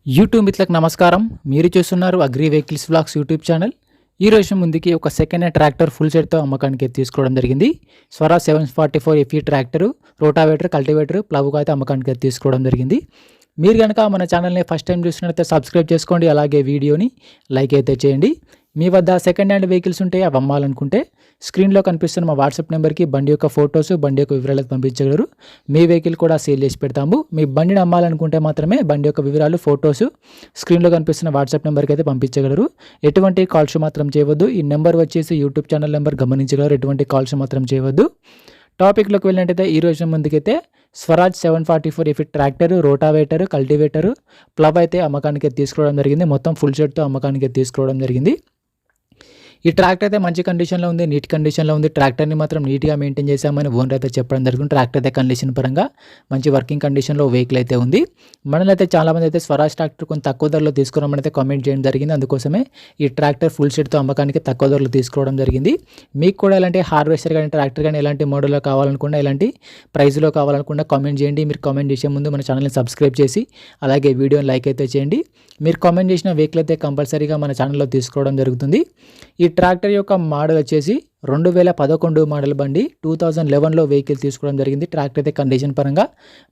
YouTube మిత్రులకు నమస్కారం. మీరు చూస్తున్నారు agri vehicles vlogs YouTube channel. ఈ రోజు ముందుకి ఒక సెకండ్ హ్యాండ్ ట్రాక్టర్ ఫుల్ సెట్తో అమ్మకానికి తీసుకోవడం జరిగింది. Swaraj 744 FE tractor, rotavator, cultivator, plough అయితే అమ్మకానికి తీసుకోవడం జరిగింది. మీరు కనుక మన ఛానల్ని ఫస్ట్ టైం చూసినట్లయితే సబ్స్క్రైబ్ చేసుకోండి, అలాగే వీడియోని లైక్ అయితే చేయండి. మీ వద్ద సెకండ్ హ్యాండ్ వెహికల్స్ ఉంటే అవి అమ్మాలనుకుంటే స్క్రీన్లో కనిపిస్తున్న మా వాట్సాప్ నెంబర్కి బండి యొక్క ఫొటోస్, బండి యొక్క వివరాలు పంపించగలరు. మీ వెహికల్ కూడా సేల్ చేసి పెడతాము. మీ బండిని అమ్మాలనుకుంటే మాత్రమే బండి యొక్క వివరాలు, ఫొటోస్ స్క్రీన్లో కనిపిస్తున్న వాట్సాప్ నెంబర్కి అయితే పంపించగలరు. ఎటువంటి కాల్స్ మాత్రం చేయవద్దు. ఈ నెంబర్ వచ్చేసి యూట్యూబ్ ఛానల్ నెంబర్ గమనించగలరు. ఎటువంటి కాల్స్ మాత్రం చేయవద్దు. టాపిక్లోకి వెళ్ళినట్టయితే ఈ రోజు ముందుకైతే Swaraj 744 FE tractor, rotavator, cultivator, plough అయితే అమ్మకానికి తీసుకోవడం జరిగింది. మొత్తం ఫుల్ సెట్తో అమ్మకానికి తీసుకోవడం జరిగింది. ఈ ట్రాక్టర్ అయితే మంచి కండిషన్లో ఉంది, నీట్ కండిషన్లో ఉంది. ట్రాక్టర్ని మాత్రం నీట్గా మెయింటైన్ చేశామని ఓనర్ అయితే చెప్పడం జరుగుతుంది. ట్రాక్టర్ అయితే కండిషన్ పరంగా మంచి వర్కింగ్ కండిషన్లో వెహికల్ అయితే ఉంది. మనలో అయితే చాలామంది అయితే స్వరాజ్ ట్రాక్టర్ కొంచెం తక్కువ ధరలో తీసుకున్నామని అయితే కామెంట్ చేయడం జరిగింది. అందుకోసమే ఈ ట్రాక్టర్ ఫుల్ సెట్తో అమ్మకానికి తక్కువ ధరలో తీసుకోవడం జరిగింది. మీకు కూడా ఎలాంటి హార్వెస్టర్ కానీ ట్రాక్టర్ కానీ ఎలాంటి మోడల్లో కావాలనుకున్నా, ఎలాంటి ప్రైస్లో కావాలనుకున్నా కామెంట్ చేయండి. మీరు కామెంట్ చేసే ముందు మన ఛానల్ని సబ్స్క్రైబ్ చేసి అలాగే వీడియోని లైక్ అయితే చేయండి. మీరు కామెంట్ చేసిన వెహికల్ అయితే కంపల్సరీగా మన ఛానల్లో తీసుకోవడం జరుగుతుంది. ఈ ట్రాక్టర్ యొక్క మోడల్ వచ్చేసి 2011 మోడల్ బండి, 2011లో వెహికల్ తీసుకోవడం జరిగింది. ట్రాక్టర్ అయితే కండిషన్ పరంగా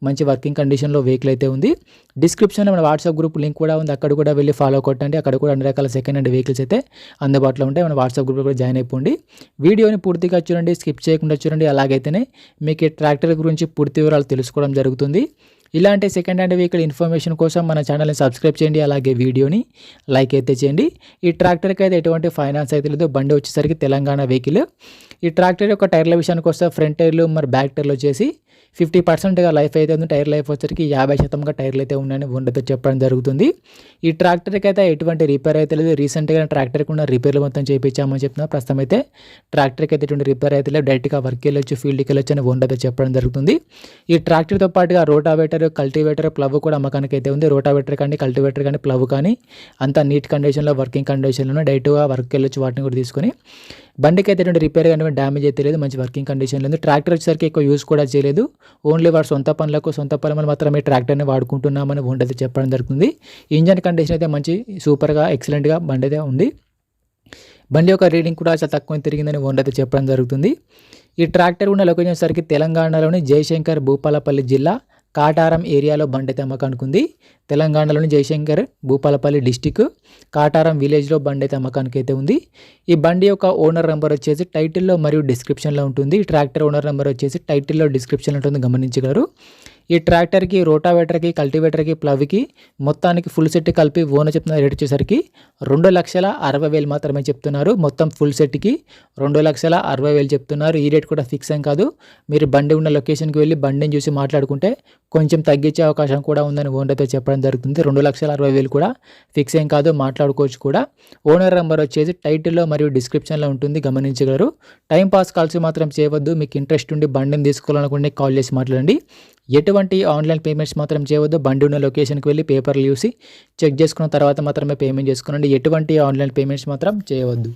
మంచి వర్కింగ్ కండిషన్లో వెహికల్ అయితే ఉంది. డిస్క్రిప్షన్లో మన వాట్సాప్ గ్రూప్ లింక్ కూడా ఉంది, అక్కడ కూడా వెళ్ళి ఫాలో కొట్టండి. అక్కడ కూడా అన్ని రకాల సెకండ్ హ్యాండ్ వెహికల్స్ అయితే అందుబాటులో ఉంటాయి. మన వాట్సాప్ గ్రూప్లో కూడా జాయిన్ అయిపోండి. వీడియోని పూర్తిగా చూడండి, స్కిప్ చేయకుండా చూడండి. అలాగైతేనే మీకు ఈ ట్రాక్టర్ గురించి పూర్తి వివరాలు తెలుసుకోవడం జరుగుతుంది. ఇలాంటి సెకండ్ హ్యాండ్ వెహికల్ ఇన్ఫర్మేషన్ కోసం మన ఛానల్ని సబ్స్క్రైబ్ చేయండి, అలాగే వీడియోని లైక్ అయితే చేయండి. ఈ ట్రాక్టర్కి అయితే ఎటువంటి ఫైనాన్స్ అయితే లేదు. బండి వచ్చేసరికి తెలంగాణ వెహికల్. ఈ ట్రాక్టర్ యొక్క టైర్ల విషయానికి వస్తే ఫ్రంట్ టైర్లు మరి బ్యాక్ టైర్లు వచ్చేసి 50%గా లైఫ్ అయితే ఉంది. టైర్ లైఫ్ వచ్చేసరికి 50%గా టైర్లు అయితే ఉన్నాయని ఉండతో చెప్పడం జరుగుతుంది. ఈ ట్రాక్టర్కి అయితే ఎటువంటి రిపేర్ అయితే లేదు. రీసెంట్గా ట్రాక్టర్కి ఉన్న రిపేర్లు మొత్తం చేయించామని చెప్తున్నారు. ప్రస్తుతం అయితే ట్రాక్టర్కి అయితే ఎటువంటి రిపేర్ అయితే లేదు. డైరెక్ట్గా వర్క్ వెళ్ళొచ్చు, ఫీల్డ్కి వెళ్ళొచ్చు అని ఉండతో చెప్పడం జరుగుతుంది. ఈ ట్రాక్టర్తో పాటుగా రోటావేటర్, కల్టివేటర్, ప్లవ్ కూడా అమ్మకానికి అయితే ఉంది. రోటావేటర్ కానీ, కల్టివేటర్ కానీ, ప్లవ్ కానీ అంతా నీట్ కండిషన్లో, వర్కింగ్ కండిషన్లో డైరెక్ట్గా వర్క్ వెళ్ళొచ్చు. వాటిని కూడా తీసుకొని బండికి అయితే ఎటువంటి రిపేర్ కానీ డ్యామేజ్ అయితే లేదు. మంచి వర్కింగ్ కండిషన్లో ఉంది. ట్రాక్టర్ వచ్చేసరికి ఎక్కువ యూస్ కూడా చేయలేదు. ఓన్లీ వాడు సొంత పనులకు, సొంత పనులు మాత్రమే ట్రాక్టర్ని వాడుకుంటున్నామని బండి అయితే చెప్పడం జరుగుతుంది. ఇంజన్ కండిషన్ అయితే మంచి సూపర్గా, ఎక్సలెంట్గా బండి అయితే ఉంది. బండి యొక్క రీడింగ్ కూడా చాలా తక్కువ తిరిగిందని బండి అయితే చెప్పడం జరుగుతుంది. ఈ ట్రాక్టర్ ఉన్న లొకేషన్ సరికి తెలంగాణలోని జయశంకర్, భూపాలపల్లి జిల్లా కాటారం ఏరియాలో బండి అయితే అమ్మకానికి ఉంది. తెలంగాణలోని జయశంకర్, భూపాలపల్లి డిస్టిక్ కాటారం విలేజ్లో బండి అయితే అమ్మకానికి అయితే ఉంది. ఈ బండి యొక్క ఓనర్ నెంబర్ వచ్చేసి టైటిల్లో మరియు డిస్క్రిప్షన్లో ఉంటుంది. ఈ ట్రాక్టర్ ఓనర్ నెంబర్ వచ్చేసి టైటిల్లో, డిస్క్రిప్షన్లో ఉంటుంది, గమనించగలరు. ఈ ట్రాక్టర్కి, రోటావేటర్కి, కల్టివేటర్కి, ప్లవ్కి మొత్తానికి ఫుల్ సెట్ కలిపి ఓనర్ చెప్తున్న రేట్ వచ్చేసరికి 2,60,000 మాత్రమే చెప్తున్నారు. మొత్తం ఫుల్ సెట్కి 2,60,000 చెప్తున్నారు. ఈ రేట్ కూడా ఫిక్స్ ఏం కాదు. మీరు బండి ఉన్న లొకేషన్కి వెళ్ళి బండిని చూసి మాట్లాడుకుంటే కొంచెం తగ్గించే అవకాశం కూడా ఉందని ఓనర్తో చెప్పడం జరుగుతుంది. 2,60,000 కూడా ఫిక్స్ ఏం కాదు, మాట్లాడుకోవచ్చు కూడా. ఓనర్ నెంబర్ వచ్చేసి టైటిల్లో మరియు డిస్క్రిప్షన్లో ఉంటుంది, గమనించగలరు. టైం పాస్ కాల్స్ మాత్రం చేయవద్దు. మీకు ఇంట్రెస్ట్ ఉండి బండిని తీసుకోవాలనుకుంటే కాల్ చేసి మాట్లాడండి. ఎటువంటి ఆన్లైన్ పేమెంట్స్ మాత్రం చేయవద్దు. బండి ఉన్న లొకేషన్కి వెళ్ళి పేపర్లు చూసి చెక్ చేసుకున్న తర్వాత మాత్రమే పేమెంట్ చేసుకోండి. ఎటువంటి ఆన్లైన్ పేమెంట్స్ మాత్రం చేయవద్దు.